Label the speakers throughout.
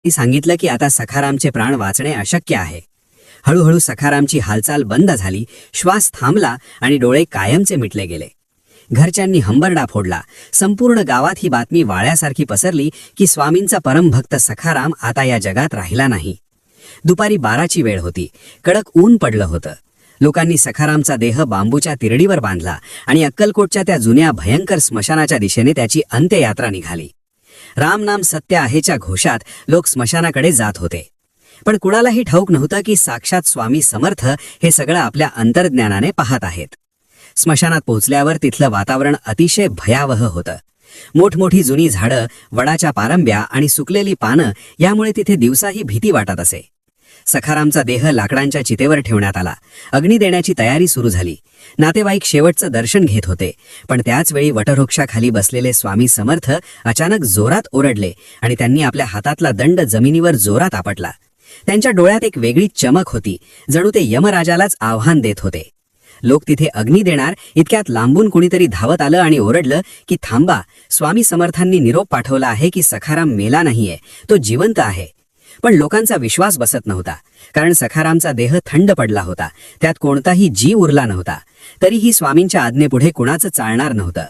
Speaker 1: सांगितलं की आता सखारामचे प्राण वाचणे अशक्य आहे. हळूहळू सखारामची हालचाल बंद झाली, श्वास थांबला आणि डोळे कायमचे मिटले गेले. घरच्यांनी हंबरडा फोडला. संपूर्ण गावात ही बातमी वाळ्यासारखी पसरली की स्वामींचा परमभक्त सखाराम आता या जगात राहिला नाही. दुपारी 12ची वेळ होती. कडक ऊन पडलं होतं. लोकांनी सखारामचा देह बांबूच्या तिरडीवर बांधला आणि अक्कलकोटच्या त्या जुन्या भयंकर स्मशानाच्या दिशेने त्याची अंत्ययात्रा निघाली. राम नाम सत्य आहेच्या घोषात लोक स्मशानाकडे जात होते. पण कुणालाही ठाऊक नव्हतं की साक्षात स्वामी समर्थ हे सगळं आपल्या अंतर्ज्ञानाने पाहत आहेत. स्मशानात पोहोचल्यावर तिथलं वातावरण अतिशय भयावह होतं. मोठमोठी जुनी झाडं, वडाच्या पारंब्या आणि सुकलेली पानं यामुळे तिथे दिवसाही भीती वाटत असे. सखारामचा देह लाकडांच्या चितेवर ठेवण्यात आला. अग्नी देण्याची तयारी सुरू झाली. नातेवाईक शेवटचं दर्शन घेत होते. पण त्याच वेळी वटवृक्षाखाली बसलेले स्वामी समर्थ अचानक जोरात ओरडले आणि त्यांनी आपल्या हातातला दंड जमिनीवर जोरात आपटला. त्यांच्या डोळ्यात एक वेगळी चमक होती, जणू ते यमराजालाच आव्हान देत होते. लोक तिथे अग्नी देणार इतक्यात लांबून कुणीतरी धावत आलं आणि ओरडलं की थांबा, स्वामी समर्थांनी निरोप पाठवला आहे की सखाराम मेला नाहीये, तो जिवंत आहे. पण लोकांचा विश्वास बसत नव्हता, कारण सखारामचा देह थंड पडला होता. त्यात कोणताही जीव उरला नव्हता. तरीही स्वामींच्या आज्ञेपुढे कुणाचं चालणार नव्हतं.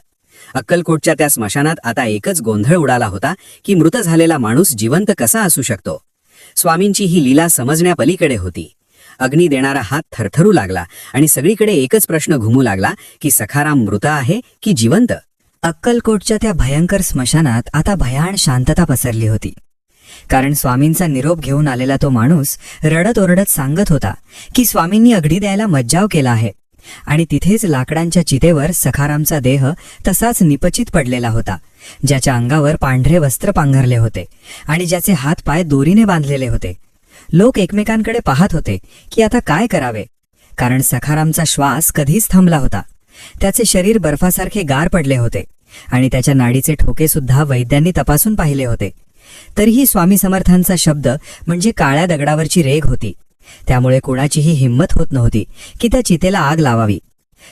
Speaker 1: अक्कलकोटच्या त्या स्मशानात आता एकच गोंधळ उडाला होता की मृत झालेला माणूस जिवंत कसा असू शकतो. स्वामींची ही लीला समजण्यापलीकडे होती. अग्नी देणारा हात थरथरू लागला आणि सगळीकडे एकच प्रश्न घुमू लागला की सखाराम मृत आहे की जिवंत.
Speaker 2: अक्कलकोटच्या त्या भयंकर स्मशानात आता भयाण शांतता पसरली होती. कारण स्वामींचा निरोप घेऊन आलेला तो माणूस रडत ओरडत सांगत होता की स्वामींनी अग्नी द्यायला मज्जाव केला आहे. आणि तिथेच लाकडांच्या चितेवर सखारामचा देह तसाच निपचित पडलेला होता, ज्याच्या अंगावर पांढरे वस्त्र पांघरले होते आणि ज्याचे हात पाय दोरीने बांधलेले होते. लोक एकमेकांकडे पाहत होते की आता काय करावे, कारण सखारामचा श्वास कधीच थांबला होता. त्याचे शरीर बर्फासारखे गार पडले होते आणि त्याच्या नाडीचे ठोके सुद्धा वैद्यांनी तपासून पाहिले होते. तरीही स्वामी समर्थांचा शब्द म्हणजे काळ्या दगडावरची रेघ होती. त्यामुळे कोणाचीही हिंमत होत नव्हती की त्या चितेला आग लावावी.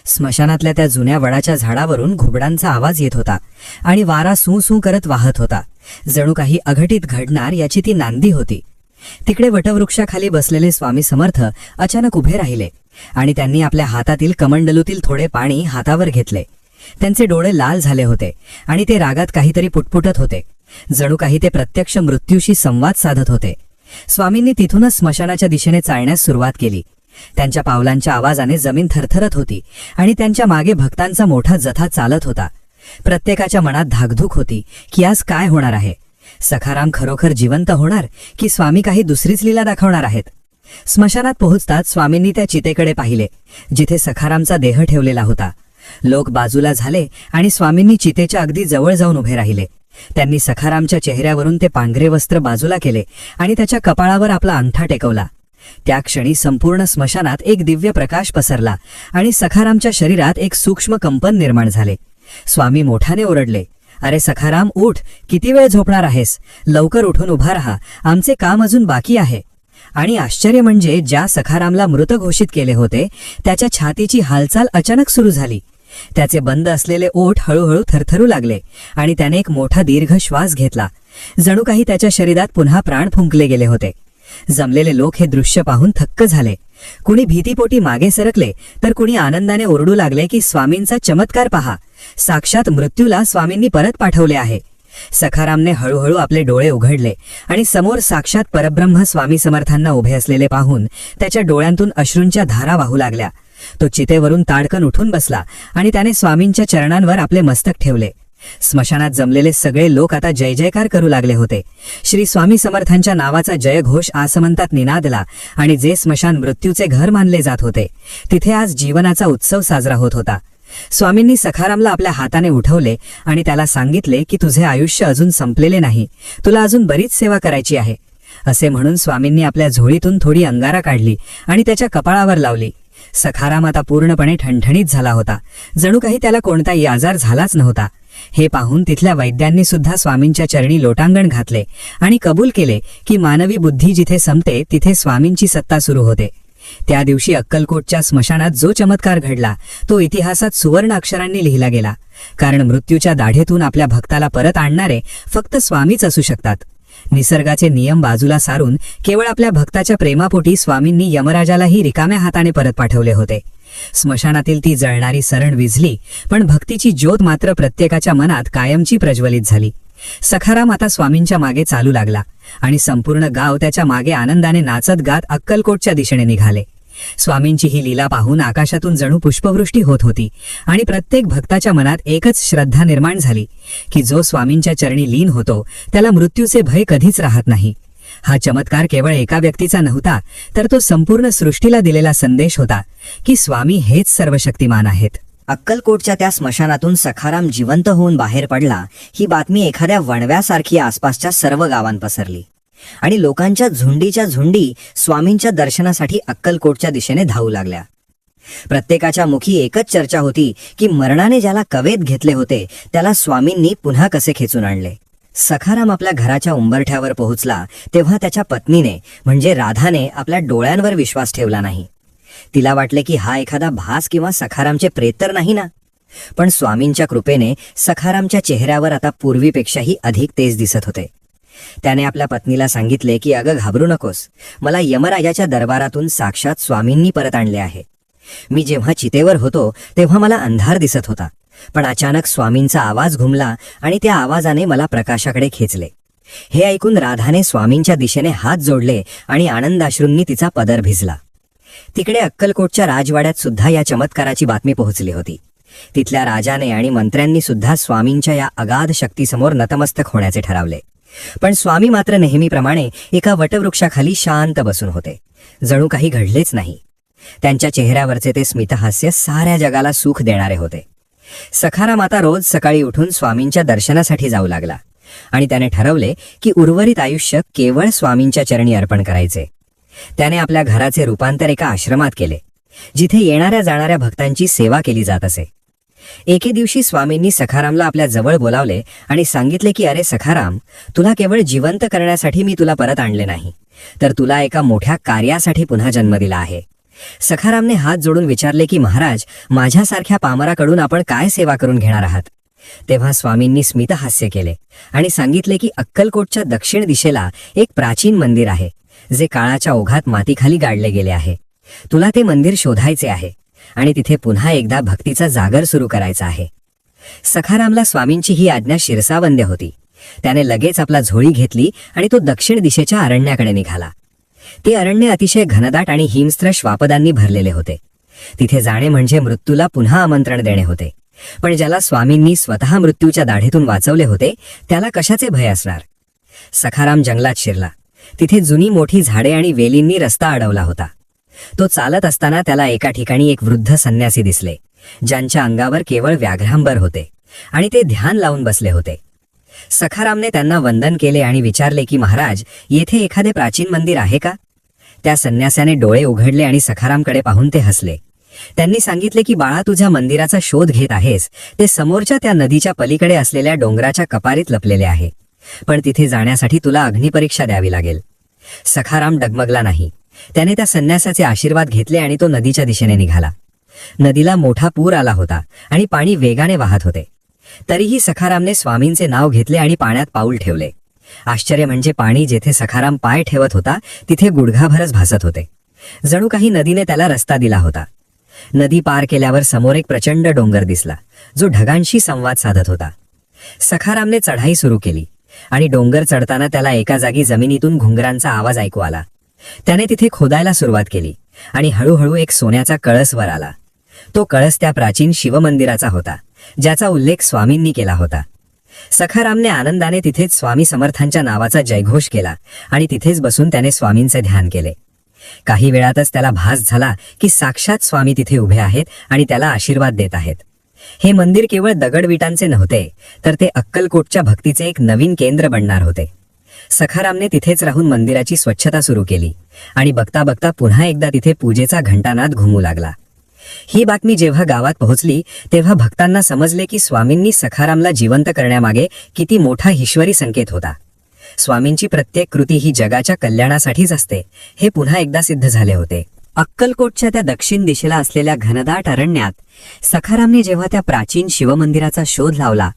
Speaker 2: स्मशानातल्या त्या जुन्या वडाच्या झाडावरून घुबडांचा आवाज येत होता आणि वारा सू सू करत वाहत होता. जणू काही अघटित घडणार याची ती नांदी होती. तिकडे वटवृक्षाखाली बसलेले स्वामी समर्थ अचानक उभे राहिले आणि त्यांनी आपल्या हातातील कमंडलूतील थोडे पाणी हातावर घेतले. त्यांचे डोळे लाल झाले होते आणि ते रागात काहीतरी पुटपुटत होते. जणू काही ते प्रत्यक्ष मृत्यूशी संवाद साधत होते. स्वामींनी तिथूनच स्मशानाच्या दिशेने चालण्यास सुरुवात केली. त्यांच्या पावलांच्या आवाजाने जमीन थरथरत होती आणि त्यांच्या मागे भक्तांचा मोठा जथा चालत होता. प्रत्येकाच्या मनात धाकधूक होती की आज काय होणार आहे. सखाराम खरोखर जिवंत होणार की स्वामी काही दुसरीच लीला दाखवणार आहेत. स्मशानात पोहोचताच स्वामींनी त्या चितेकडे पाहिले, जिथे सखारामचा देह ठेवलेला होता. लोक बाजूला झाले आणि स्वामींनी चितेच्या अगदी जवळ जाऊन उभे राहिले. त्यांनी सखारामच्या चेहऱ्यावरून ते पांढरे वस्त्र बाजूला केले आणि त्याच्या कपाळावर आपला अंगठा टेकवला. त्या क्षणी संपूर्ण स्मशानात एक दिव्य प्रकाश पसरला आणि सखारामच्या शरीरात एक सूक्ष्म कंपन निर्माण झाले. स्वामी मोठ्याने ओरडले, अरे सखाराम, उठ, किती वेळ झोपणार आहेस? लवकर उठून उभा राहा, आमचे काम अजून बाकी आहे. आणि आश्चर्य म्हणजे ज्या सखारामला मृत घोषित केले होते त्याच्या छातीची हालचाल अचानक सुरू झाली. त्याचे बंद असलेले ओठ हळूहळू थरथरू लागले आणि त्याने एक मोठा दीर्घ श्वास घेतला. जणू काही त्याच्या शरीरात पुन्हा प्राण फुंकले गेले होते. जमलेले लोक हे दृश्य पाहून थक्क झाले. कुणी भीतीपोटी मागे सरकले तर कुणी आनंदाने ओरडू लागले की स्वामींचा चमत्कार पहा, साक्षात मृत्यूला स्वामींनी परत पाठवले आहे. सखारामने हळूहळू आपले डोळे उघडले आणि समोर साक्षात परब्रह्म स्वामी समर्थांना उभे असलेले पाहून त्याच्या डोळ्यांतून अश्रूंच्या धारा वाहू लागल्या. तो चितेवरून ताडकन उठून बसला आणि त्याने स्वामींच्या चरणांवर आपले मस्तक ठेवले. स्मशानात जमलेले सगळे लोक आता जय जयकार करू लागले होते. श्री स्वामी समर्थांच्या नावाचा जयघोष आसमंतात निनादला आणि जे स्मशान मृत्यूचे घर मानले जात होते तिथे आज जीवनाचा उत्सव साजरा होत होता. स्वामींनी सखारामला आपल्या हाताने उठवले आणि त्याला सांगितले की तुझे आयुष्य अजून संपलेले नाही, तुला अजून बरीच सेवा करायची आहे. असे म्हणून स्वामींनी आपल्या झोळीतून थोडी अंगारा काढली आणि त्याच्या कपाळावर लावली. सखाराम आता पूर्णपणे ठणठणीत झाला होता. जणू काही त्याला कोणताही आजार झालाच नव्हता. हे पाहून तिथल्या वैद्यांनी सुद्धा स्वामींच्या चरणी लोटांगण घातले आणि कबूल केले की मानवी बुद्धी जिथे संपते तिथे स्वामींची सत्ता सुरू होते. त्या दिवशी अक्कलकोटच्या स्मशानात जो चमत्कार घडला तो इतिहासात सुवर्ण अक्षरांनी लिहिला गेला. कारण मृत्यूच्या दाढेतून आपल्या भक्ताला परत आणणारे फक्त स्वामीच असू शकतात. निसर्गाचे नियम बाजूला सारून केवळ आपल्या भक्ताच्या प्रेमापोटी स्वामींनी यमराजालाही रिकाम्या हाताने परत पाठवले होते. स्मशानातील ती जळणारी सरण विझली, पण भक्तीची ज्योत मात्र प्रत्येकाच्या मनात कायमची प्रज्वलित झाली. सखाराम आता स्वामींच्या मागे चालू लागला आणि संपूर्ण गाव त्याच्या मागे आनंदाने नाचत गात अक्कलकोटच्या दिशेने निघाले. स्वामींची ही लीला पाहून आकाशातून जणू पुष्पवृष्टी होत होती आणि प्रत्येक भक्ताच्या मनात एकच श्रद्धा निर्माण झाली की जो स्वामींच्या चरणी लीन होतो त्याला मृत्यूचे भय कधीच राहत नाही. हा चमत्कार केवळ एका व्यक्तीचा नव्हता, तर तो संपूर्ण सृष्टीला दिलेला संदेश होता की स्वामी हेच सर्वशक्तिमान आहेत.
Speaker 3: अक्कलकोटच्या त्या स्मशानातून सखाराम जिवंत होऊन बाहेर पडला ही बातमी एखाद्या वणव्यासारखी आसपासच्या सर्व गावांत पसरली आणि लोकांच्या झुंडीच्या झुंडी स्वामींच्या दर्शनासाठी अक्कलकोटच्या दिशेने धावू लागल्या. प्रत्येकाच्या मुखी एकच चर्चा होती की मरणाने ज्याला कवेत घेतले होते त्याला स्वामींनी पुन्हा कसे खेचून आणले. सखाराम आपल्या घराच्या उंबरठ्यावर पोहोचला तेव्हा त्याच्या पत्नीने म्हणजे राधाने आपल्या डोळ्यांवर विश्वास ठेवला नाही. तिला वाटले की हा एखादा भास किंवा सखारामचे प्रेत तर नाही ना. पण स्वामींच्या कृपेने सखारामच्या चेहऱ्यावर आता पूर्वीपेक्षाही अधिक तेज दिसत होते. त्याने आपल्या पत्नीला सांगितले की अगं घाबरू नकोस, मला यमराजाच्या दरबारातून साक्षात स्वामींनी परत आणले आहे. मी जेव्हा चितेवर होतो तेव्हा मला अंधार दिसत होता, पण अचानक स्वामींचा आवाज घुमला आणि त्या आवाजाने मला प्रकाशाकडे खेचले. हे ऐकून राधाने स्वामींच्या दिशेने हात जोडले आणि आनंदाश्रूंनी तिचा पदर भिजला. तिकडे अक्कलकोटच्या राजवाड्यात सुद्धा या चमत्काराची बातमी पोहोचली होती. तिथल्या राजाने आणि मंत्र्यांनी सुद्धा स्वामींच्या या अगाध शक्तीसमोर नतमस्तक होण्याचे ठरवले. पण स्वामी मात्र नेहमीप्रमाणे एका वटवृक्षाखाली शांत बसून होते, जणू काही घडलेच नाही. त्यांच्या चेहऱ्यावरचे ते स्मितहास्य साऱ्या जगाला सुख देणारे होते. सखाराम आता रोज सकाळी उठून स्वामींच्या दर्शनासाठी जाऊ लागला आणि त्याने ठरवले की उर्वरित आयुष्य केवळ स्वामींच्या चरणी अर्पण करायचे. त्याने आपल्या घराचे रूपांतर एका आश्रमात केले, जिथे येणाऱ्या जाणाऱ्या भक्तांची सेवा केली जात असे. एके दिवशी स्वामींनी सखारामला आपल्या जवळ बोलावले आणि सांगितले की अरे सखाराम, तुला केवळ जिवंत करण्यासाठी मी तुला परत आणले नाही, तर तुला एका मोठ्या कार्यासाठी पुन्हा जन्म दिला आहे. सखारामने हात जोडून विचारले की महाराज, माझ्यासारख्या पामराकडून आपण काय सेवा करून घेणार आहात. तेव्हा स्वामींनी स्मितहास्य केले आणि सांगितले की अक्कलकोटच्या दक्षिण दिशेला एक प्राचीन मंदिर आहे, जे काळाच्या ओघात मातीखाली गाडले गेले आहे. तुला ते मंदिर शोधायचे आहे आणि तिथे पुन्हा एकदा भक्तीचा जागर सुरू करायचा आहे. सखारामला स्वामींची ही आज्ञा शिरसावंद्य होती. त्याने लगेच आपला झोळी घेतली आणि तो दक्षिण दिशेच्या अरण्याकडे निघाला. ते अरण्य अतिशय घनदाट आणि हिंस्त्र श्वापदांनी भरलेले होते. तिथे जाणे म्हणजे मृत्यूला पुन्हा आमंत्रण देणे होते. पण ज्याला स्वामींनी स्वतः मृत्यूच्या दाढेतून वाचवले होते त्याला कशाचे भय असणार. सखाराम जंगलात शिरला. तिथे जुनी मोठी झाडे आणि वेलींनी रस्ता अडवला होता. तो चालत असताना त्याला एका ठिकाणी एक वृद्ध संन्यासी दिसले, ज्यांच्या अंगावर केवळ व्याघ्रांबर होते आणि ते ध्यान लावून बसले होते. सखारामने त्यांना वंदन केले आणि विचारले की महाराज, येथे एखादे प्राचीन मंदिर आहे का. त्या संन्यासाने डोळे उघडले आणि सखारामकडे पाहून ते हसले. त्यांनी सांगितले की बाळा, तुझ्या मंदिराचा शोध घेत आहेस ते समोरच्या त्या नदीच्या पलीकडे असलेल्या डोंगराच्या कपारीत लपलेले आहे, पण तिथे जाण्यासाठी तुला अग्निपरीक्षा द्यावी लागेल. सखाराम डगमगला नाही. त्याने त्या संन्यासाचे आशीर्वाद घेतले आणि तो नदीच्या दिशेने निघाला. नदीला मोठा पूर आला होता आणि पाणी वेगाने वाहत होते. तरीही सखारामने स्वामींचे नाव घेतले आणि पाण्यात पाऊल ठेवले. आश्चर्य म्हणजे पाणी जेथे सखाराम पाय ठेवत होता तिथे गुडघाभरच भासत होते, जणू काही नदीने त्याला रस्ता दिला होता. नदी पार केल्यावर समोर एक प्रचंड डोंगर दिसला, जो ढगांशी संवाद साधत होता. सखारामने चढाई सुरू केली आणि डोंगर चढताना त्याला एका जागी जमिनीतून घुंगरांचा आवाज ऐकू आला. त्याने तिथे खोदायला सुरुवात केली आणि हळूहळू एक सोन्याचा कळस वर आला. तो कळस त्या प्राचीन शिवमंदिराचा होता, ज्याचा उल्लेख स्वामींनी केला होता. सखारामने आनंदाने तिथेच स्वामी समर्थांच्या नावाचा जयघोष केला आणि तिथेच बसून त्याने स्वामींचे ध्यान केले. काही वेळातच त्याला भास झाला की साक्षात स्वामी तिथे उभे आहेत आणि त्याला आशीर्वाद देत आहेत. हे मंदिर केवळ दगडविटांचे नव्हते, तर ते अक्कलकोटच्या भक्तीचे एक नवीन केंद्र बनणार होते. सखारामने तिथेच राहून मंदिराची स्वच्छता सुरू केली आणि बघता बघता पुन्हा एकदा तिथे पूजेचा घंटानाद घुमू लागला. ही बातमी जेव्हा गावात पोहोचली तेव्हा भक्तांना समजले की स्वामींनी सखारामला जिवंत करण्यामागे किती मोठा ईश्वरी संकेत होता. स्वामींची प्रत्येक कृती ही जगाच्या कल्याणासाठीच असते, हे पुन्हा एकदा सिद्ध झाले होते.
Speaker 2: अक्कलकोटच्या त्या दक्षिण दिशेला असलेल्या घनदाट अरण्यात सखारामने जेव्हा त्या प्राचीन शिवमंदिराचा शोध लावला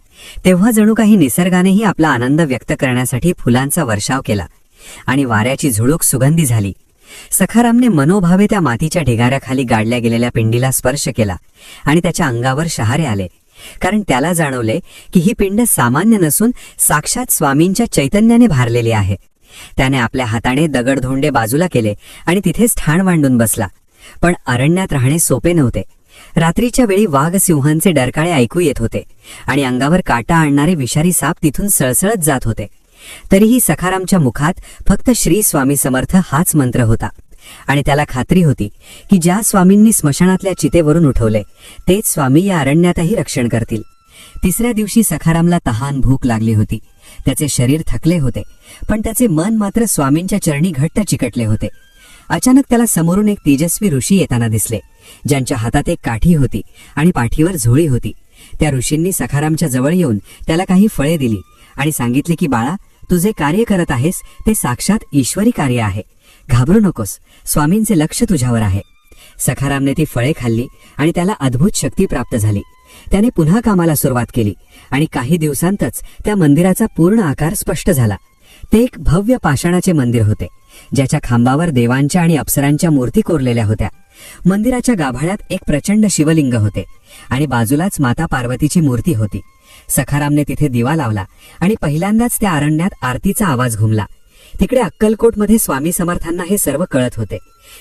Speaker 2: तेव्हा जणू काही निसर्गानेही आपला आनंद व्यक्त करण्यासाठी फुलांचा वर्षाव केला आणि वाऱ्याची झुळूक सुगंधी झाली. सखारामने मनोभावे त्या मातीच्या ढिगाऱ्याखाली गाडल्या गेलेल्या पिंडीला स्पर्श केला आणि त्याच्या अंगावर शहारे आले, कारण त्याला जाणवले की ही पिंड सामान्य नसून साक्षात स्वामींच्या चैतन्याने भारलेली आहे. त्याने आपल्या हाताने दगडधोंडे बाजूला केले आणि तिथेच ठाण मांडून बसला. पण अरण्यात राहणे सोपे नव्हते. रात्रीच्या वेळी वाघ सिंहांचे डरकाळे ऐकू येत होते आणि अंगावर काटा आणणारे विषारी साप तिथून सळसळत जात होते. तरीही सखारामच्या मुखात फक्त श्री स्वामी समर्थ हाच मंत्र होता आणि त्याला खात्री होती की ज्या स्वामींनी स्मशानातल्या चितेवरून उठवले तेच स्वामी या अरण्यातही रक्षण करतील. तिसऱ्या दिवशी सखारामला तहान भूक लागली होती. त्याचे शरीर थकले होते, पण त्याचे मन मात्र स्वामींच्या चरणी घट्ट चिकटले होते. अचानक त्याला समोरून एक तेजस्वी ऋषी येताना दिसले, ज्यांच्या हातात एक काठी होती आणि पाठीवर झोळी होती. त्या ऋषींनी सखारामच्या जवळ येऊन त्याला काही फळे दिली आणि सांगितले की बाळा, तू जे कार्य करत आहेस ते साक्षात ईश्वरी कार्य आहे. घाबरू नकोस, स्वामींचे लक्ष तुझ्यावर आहे. सखारामने ती फळे खाल्ली आणि त्याला अद्भुत शक्ती प्राप्त झाली. त्याने पुन्हा कामाला सुरुवात केली आणि काही दिवसांतच त्या मंदिराचा पूर्ण आकार स्पष्ट झाला. ते एक भव्य पाषाणाचे मंदिर होते, ज्याच्या खांबावर देवांच्या आणि अप्सरांच्या मूर्ती कोरलेल्या होत्या. मंदिराच्या गाभाळ्यात एक प्रचंड शिवलिंग होते आणि बाजूलाच माता पार्वतीची मूर्ती होती. सखारामने तिथे दिवा लावला आणि पहिल्यांदाच त्या अरण्यात आरतीचा आवाज घुमला. तिकडे अक्कलकोटमध्ये स्वामी समर्थांना हे सर्व कळत होते.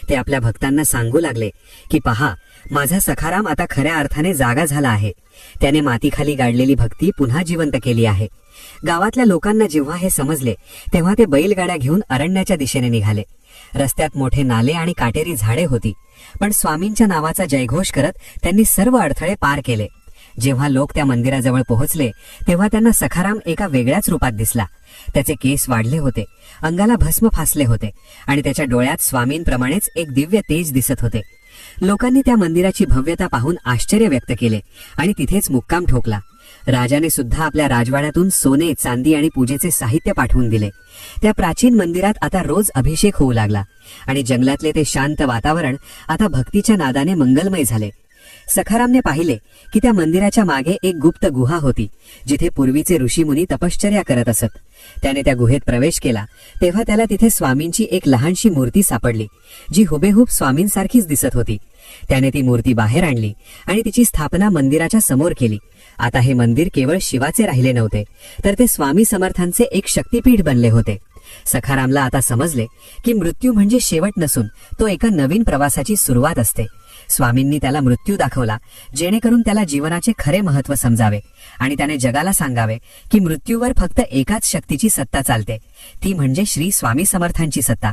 Speaker 2: ते आपल्या भक्तांना सांगू लागले की पहा, माझा सखाराम आता खऱ्या अर्थाने जागा झाला आहे. त्याने मातीखाली गाडलेली भक्ती पुन्हा जिवंत केली आहे. गावातल्या लोकांना जेव्हा हे समजले तेव्हा ते बैलगाड्या घेऊन अरण्याच्या दिशेने निघाले. रस्त्यात मोठे नाले आणि काटेरी झाडे होती, पण स्वामींच्या नावाचा जयघोष करत त्यांनी सर्व अडथळे पार केले. जेव्हा लोक त्या मंदिराजवळ पोहोचले तेव्हा त्यांना सखाराम एका वेगळ्याच रूपात दिसला. त्याचे केस वाढले होते, अंगाला भस्म फासले होते आणि त्याच्या डोळ्यात स्वामींप्रमाणेच एक दिव्य तेज दिसत होते. लोकांनी त्या मंदिराची भव्यता पाहून आश्चर्य व्यक्त केले आणि तिथेच मुक्काम ठोकला. राजाने सुद्धा आपल्या राजवाड्यातून सोने, चांदी आणि पूजेचे साहित्य पाठवून दिले. त्या प्राचीन मंदिरात आता रोज अभिषेक होऊ लागला आणि जंगलातले ते शांत वातावरण आता भक्तीच्या नादाने मंगलमय झाले. सखारामने पाहिले की त्या मंदिराच्या मागे एक गुप्त गुहा होती, जिथे पूर्वीचे ऋषीमुनी तपश्चर्या करत असत. त्याने त्या गुहेत प्रवेश केला तेव्हा त्याला तिथे स्वामींची एक लहानशी मूर्ती सापडली, जी हुबेहूब स्वामींसारखीच दिसत होती. त्याने ती मूर्ती बाहेर आणली आणि तिची स्थापना मंदिराच्या समोर केली. आता हे मंदिर केवळ शिवाचे राहिले नव्हते, तर ते स्वामी समर्थांचे एक शक्तीपीठ बनले होते. सखारामला आता समजले की मृत्यू म्हणजे शेवट नसून तो एका नवीन प्रवासाची सुरुवात असते. स्वामींनी त्याला मृत्यू दाखवला जेणेकरून त्याला जीवनाचे खरे महत्त्व समजावे आणि त्याने जगाला सांगावे की मृत्यूवर फक्त एकाच शक्तीची सत्ता चालते, ती म्हणजे श्री स्वामी समर्थांची सत्ता.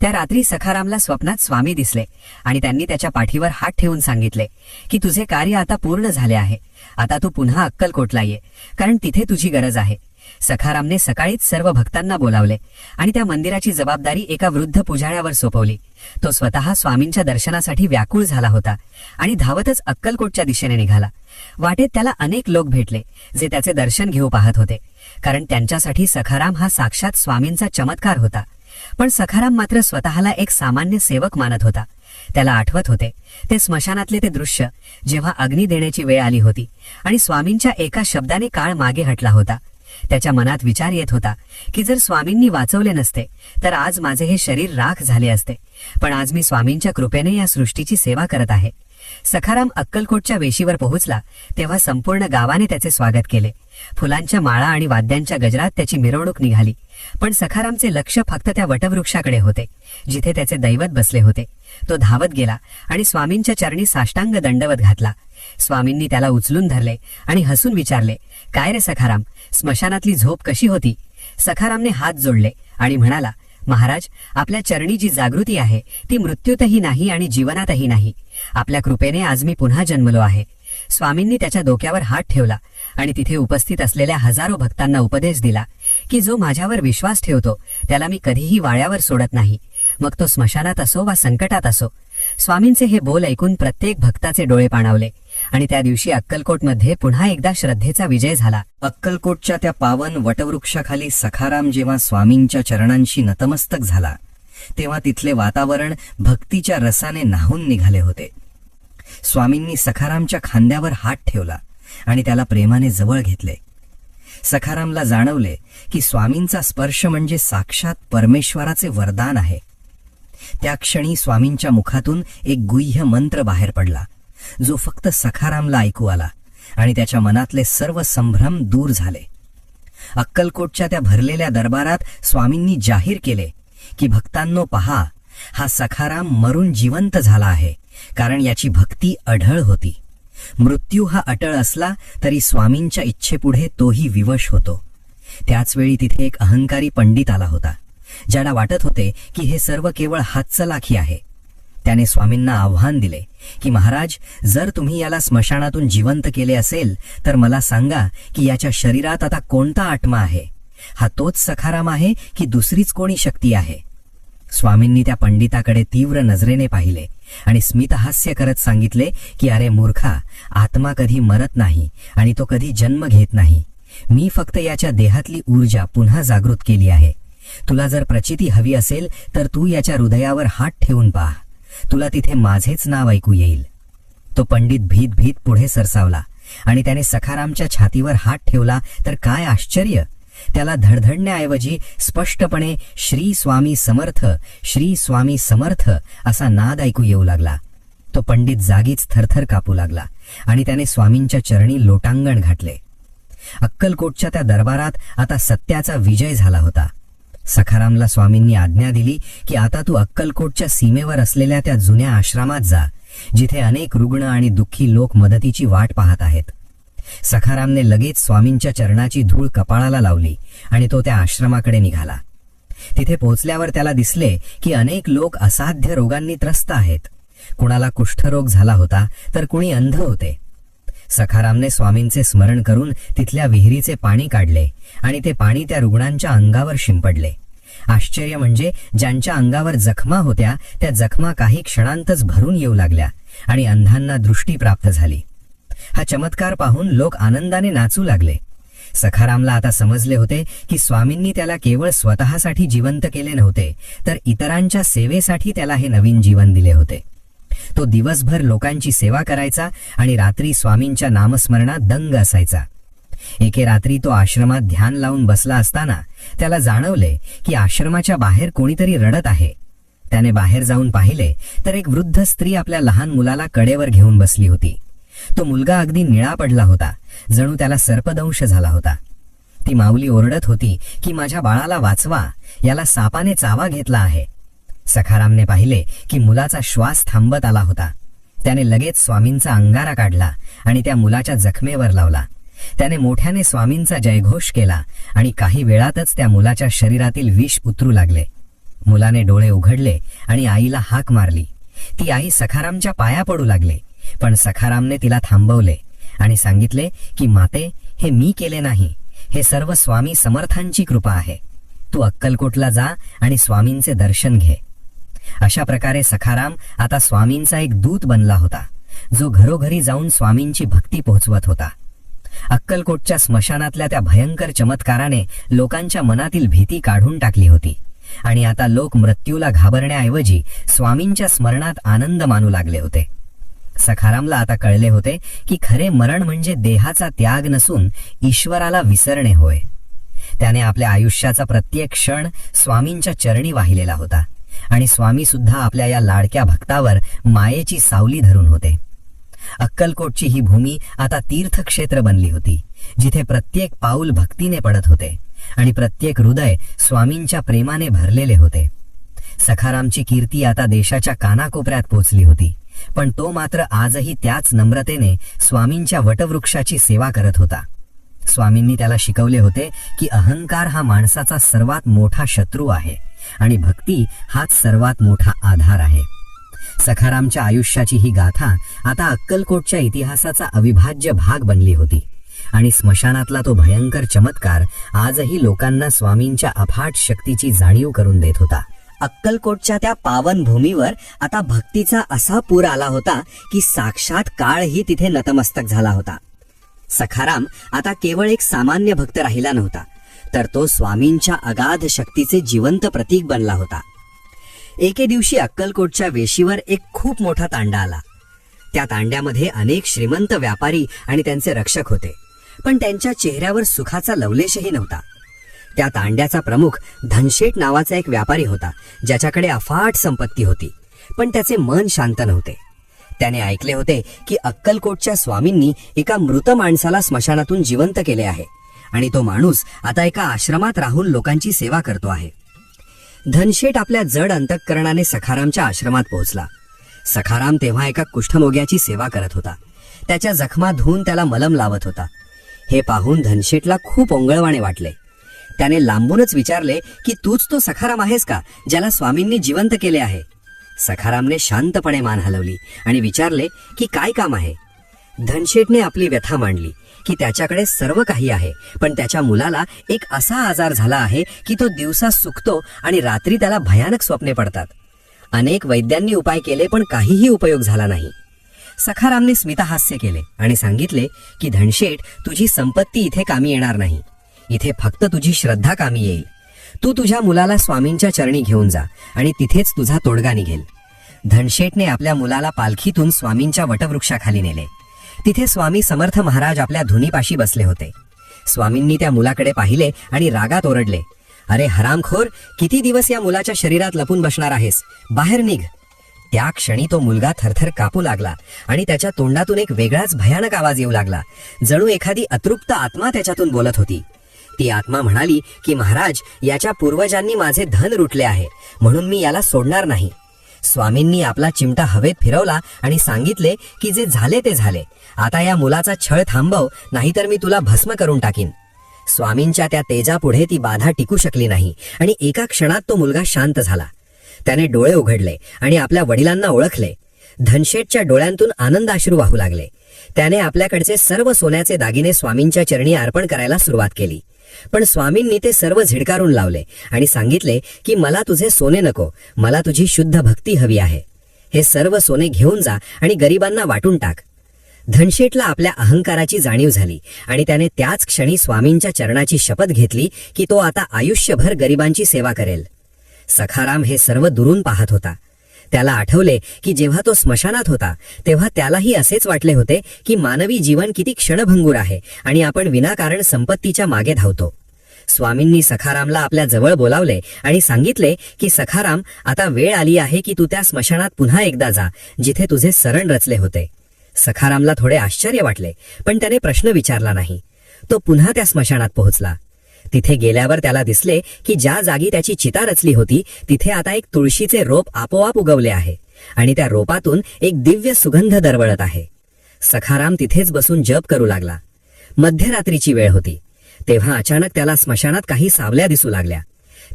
Speaker 2: त्या रात्री सखारामला स्वप्नात स्वामी दिसले आणि त्यांनी त्याच्या पाठीवर हात ठेवून सांगितले की तुझे कार्य आता पूर्ण झाले आहे. आता तू पुन्हा अक्कलकोटला ये, कारण तिथे तुझी गरज आहे. सखारामने सकाळीच सर्व भक्तांना बोलावले आणि त्या मंदिराची जबाबदारी एका वृद्ध पुजाऱ्यावर सोपवली. तो स्वतः स्वामींच्या दर्शनासाठी व्याकुळ झाला होता आणि धावतच अक्कलकोटच्या दिशेने निघाला. वाटेत त्याला अनेक लोक भेटले जे त्याचे दर्शन घेऊ पाहत होते, कारण त्यांच्यासाठी सखाराम हा साक्षात स्वामींचा चमत्कार होता. पण सखाराम मात्र स्वतःला एक सामान्य सेवक मानत होता. त्याला आठवत होते ते स्मशानातले ते दृश्य, जेव्हा अग्नी देण्याची वेळ आली होती आणि स्वामींच्या एका शब्दाने काळ मागे हटला होता. त्याच्या मनात विचार येत होता की जर स्वामींनी वाचवले नसते तर आज माझे हे शरीर राख झाले असते, पण आज मी स्वामींच्या कृपेने या सृष्टीची सेवा करत आहे. सखाराम अक्कलकोटच्या वेशीवर पोहोचला तेव्हा संपूर्ण गावाने त्याचे स्वागत केले. फुलांच्या माळा आणि वाद्यांच्या गजरात त्याची मिरवणूक निघाली. पण सखारामचे लक्ष फक्त त्या वटवृक्षाकडे होते, जिथे त्याचे दैवत बसले होते. तो धावत गेला आणि स्वामींच्या चरणी साष्टांग दंडवत घातला. स्वामींनी त्याला उचलून धरले आणि हसून विचारले, काय रे सखाराम, स्मशानातली झोप कशी होती? सखारामने हात जोडले आणि म्हणाला, महाराज, आपल्या चरणी जी जागृती आहे ती मृत्यूतही नाही आणि जीवनातही नाही. आपल्या कृपेने आज मी पुन्हा जन्मलो आहे. स्वामींनी त्याच्या डोक्यावर हात ठेवला आणि तिथे उपस्थित असलेल्या हजारो भक्तांना उपदेश दिला की जो माझ्यावर विश्वास ठेवतो त्याला मी कधीही वाळ्यावर सोडत नाही, मग तो स्मशानात असो वा संकटात असो. स्वामींचे हे बोल ऐकून प्रत्येक भक्ताचे डोळे पाणावले आणि त्या दिवशी अक्कलकोटमध्ये पुन्हा एकदा श्रद्धेचा विजय झाला.
Speaker 3: अक्कलकोटच्या त्या पावन वटवृक्षाखाली सखाराम जेव्हा स्वामींच्या चरणांशी नतमस्तक झाला
Speaker 2: तेव्हा तिथले वातावरण भक्तीच्या रसाने न्हाऊन निघाले होते. स्वामींनी सखारामच्या खांद्यावर हात ठेवला आणि त्याला प्रेमाने जवळ घेतले. सखारामला जाणवले की स्वामींचा स्पर्श म्हणजे साक्षात परमेश्वराचे वरदान आहे. त्या क्षणी स्वामींच्या मुखातून एक गुह्य मंत्र बाहेर पडला, जो फक्त सखारामला ऐकू आला आणि त्याच्या मनातले सर्व संभ्रम दूर झाले. अक्कलकोटच्या त्या भरलेल्या दरबारात स्वामींनी जाहीर केले की भक्तांनो पहा, हा सखाराम मरून जिवंत झाला आहे, कारण याची भक्ती अढळ होती. मृत्यू हा अटळ असला तरी स्वामींच्या इच्छेपुढे तोही विवश होतो. त्याचवेळी तिथे एक अहंकारी पंडित आला होता, ज्याला वाटत होते की हे सर्व केवळ हातचलाखी आहे. त्याने स्वामींना आव्हान दिले की महाराज, जर तुम्ही याला स्मशानातून जिवंत केले असेल तर मला सांगा की याच्या शरीरात आता कोणता आत्मा आहे. हा तोच सखाराम आहे की दुसरीच कोणी शक्ती आहे. स्वामींनी त्या पंडिताकडे तीव्र नजरेने पाहिले आणि स्मितहास्य करत सांगितले की अरे मूर्खा, आत्मा कधी मरत नाही आणि तो कधी जन्म घेत नाही. मी फक्त याच्या देहातली ऊर्जा पुन्हा जागृत केली आहे. तुला जर प्रचिती हवी असेल तर तू याच्या हृदयावर हात ठेवून पहा, तुला तिथे माझेच नाव ऐकू येईल. तो पंडित भीत भीत पुढे सरसावला आणि त्याने सखारामच्या छातीवर हात ठेवला तर काय आश्चर्य, त्याला धडधडण्याऐवजी स्पष्टपणे श्री स्वामी समर्थ, श्री स्वामी समर्थ असा नाद ऐकू येऊ लागला. तो पंडित जागीच थरथर कापू लागला आणि त्याने स्वामींच्या चरणी लोटांगण घातले. अक्कलकोटच्या त्या दरबारात आता सत्याचा विजय झाला होता. सखारामला स्वामींनी आज्ञा दिली की आता तू अक्कलकोटच्या सीमेवर असलेल्या त्या जुन्या आश्रमात जा, जिथे अनेक रुग्ण आणि दुःखी लोक मदतीची वाट पाहत आहेत. सखारामने लगेच स्वामींच्या चरणाची धूळ कपाळाला लावली आणि तो त्या आश्रमाकडे निघाला. तिथे पोहोचल्यावर त्याला दिसले की अनेक लोक असाध्य रोगांनी त्रस्त आहेत. कुणाला कुष्ठरोग झाला होता तर कुणी अंध होते. सखारामने स्वामींचे स्मरण करून तिथल्या विहिरीचे पाणी काढले आणि ते पाणी त्या रुग्णांच्या अंगावर शिंपडले. आश्चर्य म्हणजे ज्यांच्या अंगावर जखमा होत्या त्या जखमा काही क्षणांतच भरून येऊ लागल्या आणि अंधांना दृष्टी प्राप्त झाली. हा चमत्कार पाहून लोक आनंदाने नाचू लागले. सखारामला आता समजले होते की स्वामींनी त्याला केवळ स्वतःसाठी जिवंत केले नव्हते, तर इतरांच्या सेवेसाठी त्याला हे नवीन जीवन दिले होते. तो दिवसभर लोकांची सेवा करायचा आणि रात्री स्वामींच्या नामस्मरणात दंग असायचा. एके रात्री तो आश्रमात ध्यान लावून बसला असताना त्याला जाणवले की आश्रमाच्या बाहेर कोणीतरी रडत आहे. त्याने बाहेर जाऊन पाहिले तर एक वृद्ध स्त्री आपल्या लहान मुलाला कडेवर घेऊन बसली होती. तो मुलगा अगदी निळा पडला होता, जणू त्याला सर्पदंश झाला होता. ती माऊली ओरडत होती की माझ्या बाळाला वाचवा, याला सापाने चावा घेतला आहे. सखारामने पाहिले की मुलाचा श्वास थांबत आला होता. त्याने लगेच स्वामींचा अंगारा काढला आणि त्या मुलाच्या जखमेवर लावला. त्याने मोठ्याने स्वामींचा जयघोष केला आणि काही वेळातच त्या मुलाच्या शरीरातील विष उतरू लागले. मुलाने डोळे उघडले आणि आईला हाक मारली. ती आई सखारामच्या पाया पडू लागली, पण सखारामने तिला थांबवले आणि सांगितले की माते, हे मी केले नाही, हे सर्व स्वामी समर्थांची कृपा आहे. तू अक्कलकोटला जा आणि स्वामींचे दर्शन घे. अशा प्रकारे सखाराम आता स्वामींचा एक दूत बनला होता, जो घरोघरी जाऊन स्वामींची भक्ती पोहोचवत होता. अक्कलकोटच्या स्मशानातल्या त्या भयंकर चमत्काराने लोकांच्या मनातील भीती काढून टाकली होती आणि आता लोक मृत्यूला घाबरण्याऐवजी स्वामींच्या स्मरणात आनंद मानू लागले होते. सखारामला आता कळले होते की खरे मरण म्हणजे देहाचा त्याग नसून ईश्वराला विसरणे होय. त्याने आपल्या आयुष्याचा प्रत्येक क्षण स्वामींच्या चरणी वाहिलेला होता आणि स्वामी सुद्धा आपल्या या लाडक्या भक्तावर मायेची सावली धरून होते. अक्कलकोटची ही भूमी आता तीर्थक्षेत्र बनली होती, जिथे प्रत्येक पाऊल भक्तीने पडत होते आणि प्रत्येक हृदय स्वामींच्या प्रेमाने भरलेले होते. सखारामची कीर्ती आता देशाच्या कानाकोपऱ्यात पोचली होती, पण तो मात्र आजही त्याच नम्रतेने स्वामींच्या वटवृक्षाची सेवा करत होता. स्वामींनी त्याला शिकवले होते की अहंकार हा माणसाचा सर्वात मोठा शत्रू आहे आणि भक्ती हाच सर्वात मोठा आधार आहे. सखारामच्या आयुष्याची ही गाथा आता अक्कलकोटच्या इतिहासाचा अविभाज्य भाग बनली होती आणि स्मशानातला तो भयंकर चमत्कार आजही लोकांना स्वामींच्या अफाट शक्तीची जाणीव करून देत होता.
Speaker 3: अक्कलकोटच्या त्या पावन भूमीवर आता भक्तीचा असा पूर आला होता की साक्षात काळही तिथे नतमस्तक झाला होता. सखाराम आता केवळ एक सामान्य भक्त राहिला नव्हता, तर तो स्वामींच्या अगाध शक्तीचे जिवंत प्रतीक बनला होता.
Speaker 1: एके दिवशी अक्कलकोटच्या वेशीवर एक खूप मोठा तांडा आला. त्या तांड्यामध्ये अनेक श्रीमंत व्यापारी आणि त्यांचे रक्षक होते, पण त्यांच्या चेहऱ्यावर सुखाचा लवलेशही नव्हता. त्या तांड्याचा प्रमुख धनशेठ नावाचा एक व्यापारी होता, ज्याच्याकडे अफाट संपत्ती होती, पण त्याचे मन शांत नव्हते. त्याने ऐकले होते की अक्कलकोटच्या स्वामींनी एका मृत माणसाला स्मशानातून जिवंत केले आहे आणि तो माणूस आता एका आश्रमात राहून लोकांची सेवा करतो आहे. धनशेठ आपल्या जड अंतःकरणाने सखारामच्या आश्रमात पोहोचला. सखाराम तेव्हा एका कुष्ठरोग्याची सेवा करत होता. त्याच्या जखमा धुवून त्याला मलम लावत होता. हे पाहून धनशेठला खूप ओंगळवाणे वाटले. त्याने लांबूनच विचारले की तूच तो सखाराम आहेस का, ज्याला स्वामींनी जिवंत केले आहे? सखारामने शांतपणे मान हलवली आणि विचारले की काय काम आहे. धनशेठने आपली व्यथा मांडली की त्याच्याकडे सर्व काही आहे, पण त्याच्या मुलाला एक असा आजार झाला आहे की तो दिवसा सुकतो आणि रात्री त्याला भयानक स्वप्ने पडतात. अनेक वैद्यांनी उपाय केले, पण काहीही उपयोग झाला नाही. सखारामने स्मितहास्य केले आणि सांगितले की धनशेठ, तुझी संपत्ती इथे कामी येणार नाही. इथे फक्त तुझी श्रद्धा कामी येईल. तू तुझ्या मुलाला स्वामींच्या चरणी घेऊन जा आणि तिथेच तुझा तोडगा निघेल. धनशेठने आपल्या मुलाला पालखीतून स्वामींच्या वटवृक्षाखाली नेले. तिथे स्वामी समर्थ महाराज आपल्या धुनीपाशी बसले होते. स्वामींनी त्या मुलाकडे पाहिले आणि रागात ओरडले, अरे हरामखोर, किती दिवस या मुलाच्या शरीरात लपून बसणार आहेस? बाहेर निघ. त्या क्षणी तो मुलगा थरथर कापू लागला आणि त्याच्या तोंडातून एक वेगळाच भयानक आवाज येऊ लागला. जणू एखादी अतृप्त आत्मा त्याच्यातून बोलत होती. ती आत्मा म्हणाली की महाराज, याच्या पूर्वजांनी माझे धन लुटले आहे, म्हणून मी याला सोडणार नाही. स्वामींनी आपला चिमटा हवेत फिरवला आणि सांगितले की जे झाले ते झाले. आता या मुलाचा छळ थांबव, नाहीतर मी तुला भस्म करून टाकीन. स्वामींच्या त्या तेजापुढे ती बाधा टिकू शकली नाही आणि एका क्षणात तो मुलगा शांत झाला. त्याने डोळे उघडले आणि आपल्या वडिलांना ओळखले. धनशेठच्या डोळ्यांतून आनंदाश्रू वाहू लागले. त्याने आपल्याकडचे सर्व सोन्याचे दागिने स्वामींच्या चरणी अर्पण करायला सुरुवात केली. पण स्वामींनी ते सर्व झिडकारून लावले आणि सांगितले की मला तुझे सोने नको, मला तुझी शुद्ध भक्ती हवी आहे. हे सर्व सोने घेऊन जा आणि गरिबांना वाटून टाक. धनशेठला आपल्या अहंकाराची जाणीव झाली आणि त्याने त्याच क्षणी स्वामींच्या चरणाची शपथ घेतली की तो आता आयुष्यभर गरिबांची सेवा करेल. सखाराम हे सर्व दुरून पाहत होता. त्याला आठवले की जेव्हा तो स्मशानात होता तेव्हा त्यालाही असेच वाटले होते की मानवी जीवन किती क्षणभंगूर आहे आणि आपण विनाकारण संपत्तीच्या मागे धावतो. स्वामींनी सखारामला आपल्या जवळ बोलावले आणि सांगितले की सखाराम, आता वेळ आली आहे की तू त्या स्मशानात पुन्हा एकदा जा, जिथे तुझे सरण रचले होते. सखारामला थोडे आश्चर्य वाटले, पण त्याने प्रश्न विचारला नाही. तो पुन्हा त्या स्मशानात पोहोचला. तिथे गेल्यावर त्याला दिसले की ज्या जागी त्याची चिता रचली होती तिथे आता एक तुळशीचे रोप आपोआप उगवले आहे आणि त्या रोपातून एक दिव्य सुगंध दरवळत आहे. सखाराम तिथेच बसून जप करू लागला. मध्यरात्रीची वेळ होती. तेव्हा अचानक त्याला स्मशानात काही सावल्या दिसू लागल्या.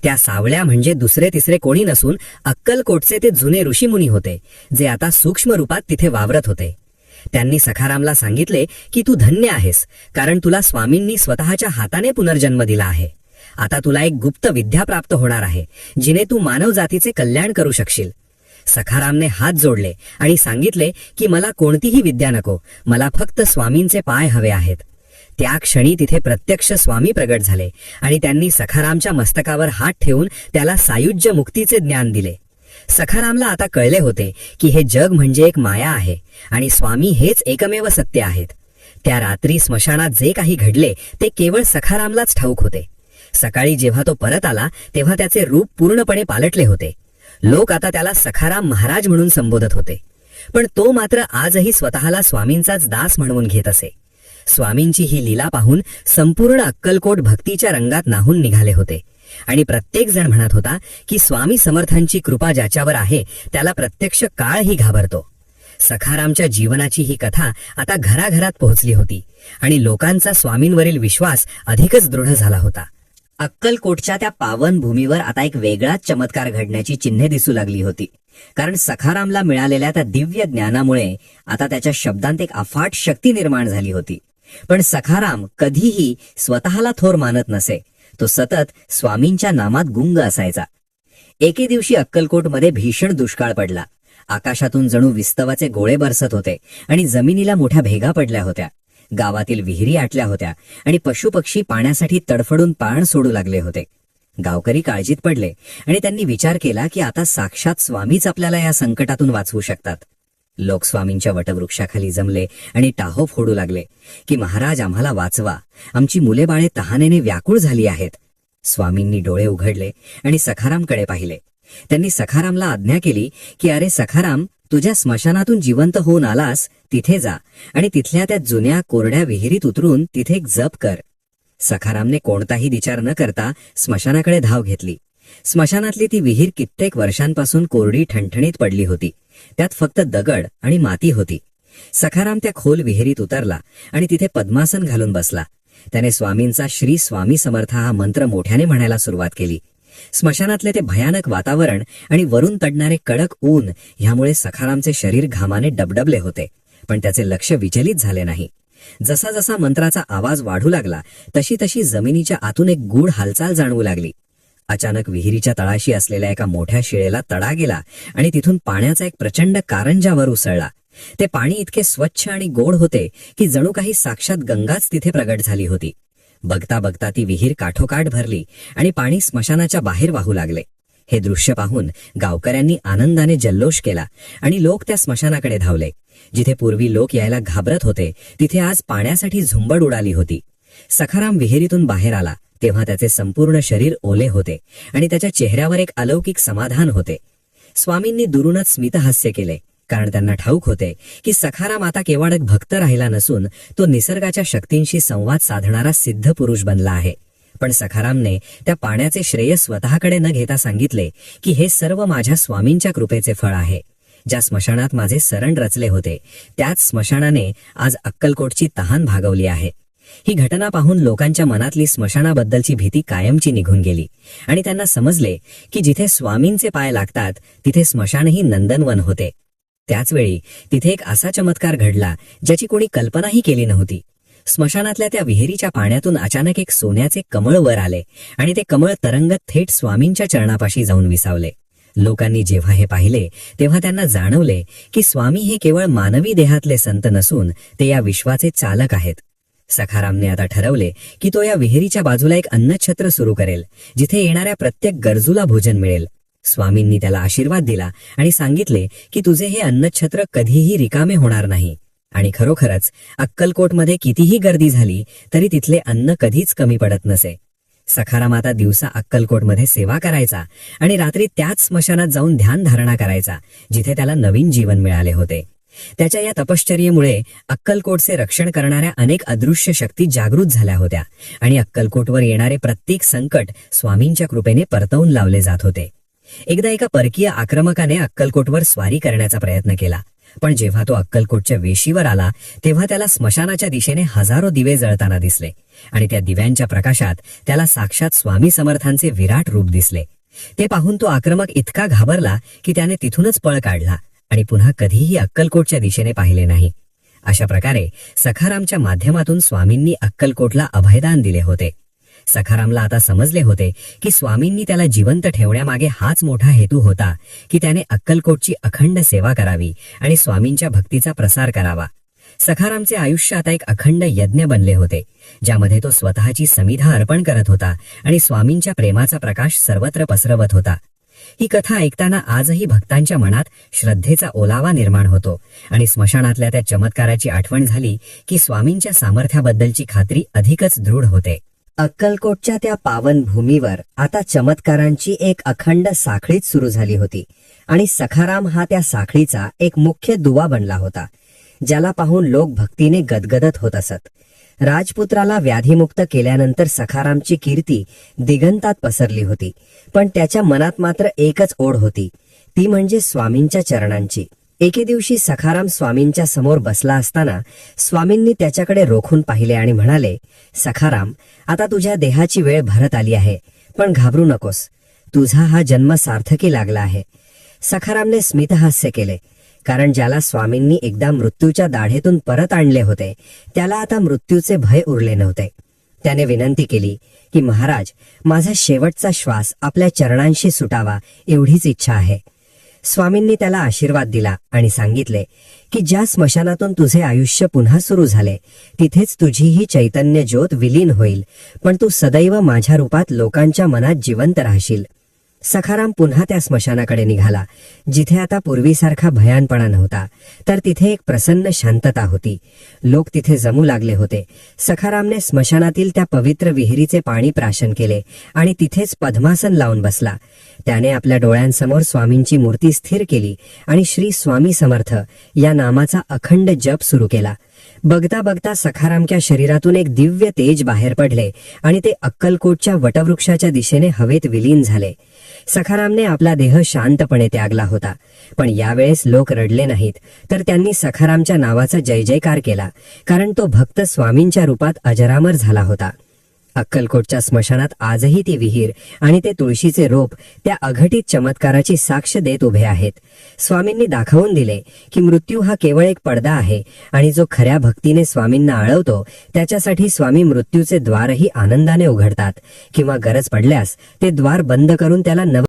Speaker 1: त्या सावल्या म्हणजे दुसरे तिसरे कोणी नसून अक्कलकोटचे ते जुने ऋषीमुनी होते, जे आता सूक्ष्म रूपात तिथे वावरत होते. त्यांनी सखारामला सांगितले की तू धन्य आहेस, कारण तुला स्वामींनी स्वतःच्या हाताने पुनर्जन्म दिला आहे. आता तुला एक गुप्त विद्या प्राप्त होणार आहे, जिने तू मानव जातीचे कल्याण करू शकशील. सखारामने हात जोडले आणि सांगितले की मला कोणतीही विद्या नको, मला फक्त स्वामींचे पाय हवे आहेत. त्या क्षणी तिथे प्रत्यक्ष स्वामी प्रगट झाले आणि त्यांनी सखारामच्या मस्तकावर हात ठेवून त्याला सायुज्य मुक्तीचे ज्ञान दिले. सखारामला आता कळले होते की हे जग म्हणजे एक माया आहे आणि स्वामी हेच एकमेव सत्य आहेत. त्या रात्री स्मशानात जे काही घडले ते केवळ सखारामलाच ठाऊक होते. सकाळी जेव्हा तो परत आला तेव्हा त्याचे रूप पूर्णपणे पालटले होते. लोक आता त्याला सखाराम महाराज म्हणून संबोधत होते, पण तो मात्र आजही स्वतःला स्वामींचाच दास म्हणवून घेत असे. स्वामींची ही लीला पाहून संपूर्ण अक्कलकोट भक्तीच्या रंगात न्हाऊन निघाले होते आणि प्रत्येक जण म्हणत होता की स्वामी समर्थांची कृपा ज्याच्यावर आहे त्याला प्रत्यक्ष काळही घाबरतो. सखारामच्या जीवनाची ही कथा आता घराघरात पोहोचली होती आणि लोकांचा स्वामींवरील विश्वास अधिकच दृढ झाला होता. अक्कलकोटच्या त्या पावन भूमीवर आता एक वेगळाच चमत्कार घडण्याची चिन्हे दिसू लागली होती, कारण सखारामला मिळालेल्या त्या दिव्य ज्ञानामुळे आता त्याच्या शब्दांत एक अफाट शक्ती निर्माण झाली होती. पण सखाराम कधीही स्वतःला थोर मानत नसे. तो सतत स्वामींच्या नामात गुंग असायचा. एके दिवशी अक्कलकोटमध्ये भीषण दुष्काळ पडला. आकाशातून जणू विस्तवाचे गोळे बरसत होते आणि जमिनीला मोठ्या भेगा पडल्या होत्या. गावातील विहिरी आटल्या होत्या आणि पशुपक्षी पाण्यासाठी तडफडून प्राण सोडू लागले होते. गावकरी काळजीत पडले आणि त्यांनी विचार केला की आता साक्षात स्वामीच आपल्याला या संकटातून वाचवू शकतात. लोक स्वामींच्या वटवृक्षाखाली जमले आणि टाहो फोडू लागले की महाराज आम्हाला वाचवा, आमची मुले बाळे तहानेने व्याकुळ झाली आहेत. स्वामींनी डोळे उघडले आणि सखारामकडे पाहिले. त्यांनी सखारामला आज्ञा केली की अरे सखाराम, तुझ्या स्मशानातून जिवंत होऊन आलास तिथे जा आणि तिथल्या त्या जुन्या कोरड्या विहिरीत उतरून तिथे एक जप कर. सखारामने कोणताही विचार न करता स्मशानाकडे धाव घेतली. स्मशानातली ती विहीर कित्येक वर्षांपासून कोरडी ठणठणीत पडली होती. त्यात फक्त दगड आणि माती होती. सखाराम त्या खोल विहिरीत उतरला आणि तिथे पद्मासन घालून बसला. त्याने स्वामींचा श्री स्वामी समर्थ हा मंत्र मोठ्याने म्हणायला सुरुवात केली. स्मशानातले ते भयानक वातावरण आणि वरून तडणारे कडक ऊन ह्यामुळे सखारामचे शरीर घामाने डबडबले होते, पण त्याचे लक्ष विचलित झाले नाही. जसा जसा मंत्राचा आवाज वाढू लागला तशी तशी जमिनीच्या आतून एक गूढ हालचाल जाणवू लागली. अचानक विहिरीच्या तळाशी असलेल्या एका मोठ्या शिळेला तडा गेला आणि तिथून पाण्याचा एक प्रचंड कारंजा वर उसळला. ते पाणी इतके स्वच्छ आणि गोड होते की जणू काही साक्षात गंगाच तिथे प्रगट झाली होती. बघता बघता ती विहीर काठोकाठ भरली आणि पाणी स्मशानाच्या बाहेर वाहू लागले. हे दृश्य पाहून गावकऱ्यांनी आनंदाने जल्लोष केला आणि लोक त्या स्मशानाकडे धावले. जिथे पूर्वी लोक यायला घाबरत होते तिथे आज पाण्यासाठी झुंबड उडाली होती. सखाराम विहिरीतून बाहेर आला तेव्हा त्याचे संपूर्ण शरीर ओले होते आणि त्याच्या चेहऱ्यावर एक अलौकिक समाधान होते. स्वामींनी दुरूनच स्मितहास्य केले, कारण त्यांना ठाऊक होते की सखाराम आता केवळ एक भक्त राहिला नसून तो निसर्गाच्या शक्तींशी संवाद साधणारा सिद्ध पुरुष बनला आहे. पण सखारामने त्या पाण्याचे श्रेय स्वतःकडे न घेता सांगितले की हे सर्व माझ्या स्वामींच्या कृपेचे फळ आहे. ज्या स्मशानात माझे सरण रचले होते त्याच स्मशानाने आज अक्कलकोटची तहान भागवली आहे. ही घटना पाहून लोकांच्या मनातली स्मशानाबद्दलची भीती कायमची निघून गेली आणि त्यांना समजले की जिथे स्वामींचे पाय लागतात तिथे स्मशानही नंदनवन होते. त्याचवेळी तिथे एक असा चमत्कार घडला ज्याची कोणी कल्पनाही केली नव्हती. स्मशानातल्या त्या विहिरीच्या पाण्यातून अचानक एक सोन्याचे कमळ वर आले आणि ते कमळ तरंगत थेट स्वामींच्या चरणापाशी जाऊन विसावले. लोकांनी जेव्हा हे पाहिले तेव्हा त्यांना जाणवले की स्वामी हे केवळ मानवी देहातले संत नसून ते या विश्वाचे चालक आहेत. सखारामने आता ठरवले की तो या विहिरीच्या बाजूला एक अन्नछत्र सुरू करेल, जिथे येणाऱ्या प्रत्येक गरजूला भोजन मिळेल. स्वामींनी त्याला आशीर्वाद दिला आणि सांगितले की तुझे हे अन्नछत्र कधीही रिकामे होणार नाही. आणि खरोखरच अक्कलकोटमध्ये कितीही गर्दी झाली तरी तिथले अन्न कधीच कमी पडत नसे. सखाराम आता दिवसा अक्कलकोटमध्ये सेवा करायचा आणि रात्री त्याच स्मशानात जाऊन ध्यान धारणा करायचा जिथे त्याला नवीन जीवन मिळाले होते. त्याच्या या तपश्चर्येमुळे अक्कलकोटचे रक्षण करणाऱ्या अनेक अदृश्य शक्ती जागृत झाल्या होत्या आणि अक्कलकोटवर येणारे प्रत्येक संकट स्वामींच्या कृपेने परतवून लावले जात होते. एकदा एका परकीय आक्रमकाने अक्कलकोटवर स्वारी करण्याचा प्रयत्न केला, पण जेव्हा तो अक्कलकोटच्या वेशीवर आला तेव्हा त्याला स्मशानाच्या दिशेने हजारो दिवे जळताना दिसले आणि त्या दिव्यांच्या प्रकाशात त्याला साक्षात स्वामी समर्थांचे विराट रूप दिसले. ते पाहून तो आक्रमक इतका घाबरला की त्याने तिथूनच पळ काढला आणि पुन्हा कधीही अक्कलकोटच्या दिशेने पाहिले नाही. अशा प्रकारे सखारामच्या माध्यमातून स्वामींनी अक्कलकोटला अभयदान दिले होते. सखारामला आता समजले होते की स्वामींनी त्याला जिवंत ठेवण्यामागे हाच मोठा हेतू होता की त्याने अक्कलकोटची अखंड सेवा करावी आणि स्वामींच्या भक्तीचा प्रसार करावा. सखारामचे आयुष्य आता एक अखंड यज्ञ बनले होते, ज्यामध्ये तो स्वतःची समिधा अर्पण करत होता आणि स्वामींच्या प्रेमाचा प्रकाश सर्वत्र पसरवत होता. ही कथा ऐकताना आजही भक्तांच्या मनात श्रद्धेचा ओलावा निर्माण होतो आणि स्मशानातल्या त्या चमत्काराची आठवण झाली की स्वामींच्या सामर्थ्याबद्दलची खात्री अधिकच दृढ होते.
Speaker 3: अक्कलकोटच्या त्या पावन भूमीवर आता चमत्कारांची एक अखंड साखळीच सुरू झाली होती आणि सखाराम हा त्या साखळीचा एक मुख्य दुवा बनला होता, ज्याला पाहून लोक भक्तीने गदगदत होत असत. राजपुत्राला व्याधीमुक्त केल्यानंतर सखारामची कीर्ती दिगंतात पसरली होती, पण त्याच्या मनात मात्र एकच ओढ होती, ती म्हणजे स्वामींच्या चरणांची. एके दिवशी सखाराम स्वामींच्या समोर बसला असताना स्वामींनी त्याच्याकडे रोखून पाहिले आणि म्हणाले, सखाराम, आता तुझ्या देहाची वेळ भरत आली आहे, पण घाबरू नकोस, तुझा हा जन्म सार्थकी लागला आहे. सखारामने स्मितहास्य केले, कारण ज्याला स्वामींनी एकदा मृत्यूच्या दाढेतून परत आणले होते त्याला आता मृत्यूचे भय उरले नव्हते. त्याने विनंती केली की महाराज, माझा शेवटचा श्वास आपल्या चरणांशी सुटावा एवढीच इच्छा आहे. स्वामींनी त्याला आशीर्वाद दिला आणि सांगितले की ज्या स्मशानातून तुझे आयुष्य पुन्हा सुरू झाले तिथेच तुझीही चैतन्य ज्योत विलीन होईल, पण तू सदैव माझ्या रूपात लोकांच्या मनात जिवंत राहशील. सखाराम पुन्हा त्या स्मशानाकडे निघाला, जिथे आता पूर्वीसारखा भयानपणा नव्हता, तर तिथे एक प्रसन्न शांतता होती. लोक तिथे जमू लागले होते. सखारामने स्मशानातील त्या पवित्र विहिरीचे पाणी प्राशन केले आणि तिथेच पद्मासन लावून बसला. त्याने आपल्या डोळ्यांसमोर स्वामींची मूर्ती स्थिर केली आणि श्री स्वामी समर्थ या नामाचा अखंड जप सुरू केला. बघता बघता सखारामच्या शरीरातून एक दिव्य तेज बाहेर पडले आणि ते अक्कलकोटच्या वटवृक्षाच्या दिशेने हवेत विलीन झाले. सखारामने आपला देह शांतपणे त्यागला होता, पण यावेळेस लोक रडले नाहीत, तर त्यांनी सखारामच्या नावाचा जय जयकार केला, कारण तो भक्त स्वामींच्या रूपात अजरामर झाला होता. अक्कलकोटच्या स्मशानात आजही ती विहीर आणि ते तुळशीचे रोप त्या अघटित चमत्काराची साक्ष देत उभे आहेत. स्वामींनी दाखवून दिले की मृत्यू हा केवळ एक पडदा आहे आणि जो खऱ्या भक्तीने स्वामींना आळवतो त्याच्यासाठी स्वामी मृत्यूचे द्वारही आनंदाने उघडतात, किंवा गरज पडल्यास ते द्वार बंद करून त्याला नव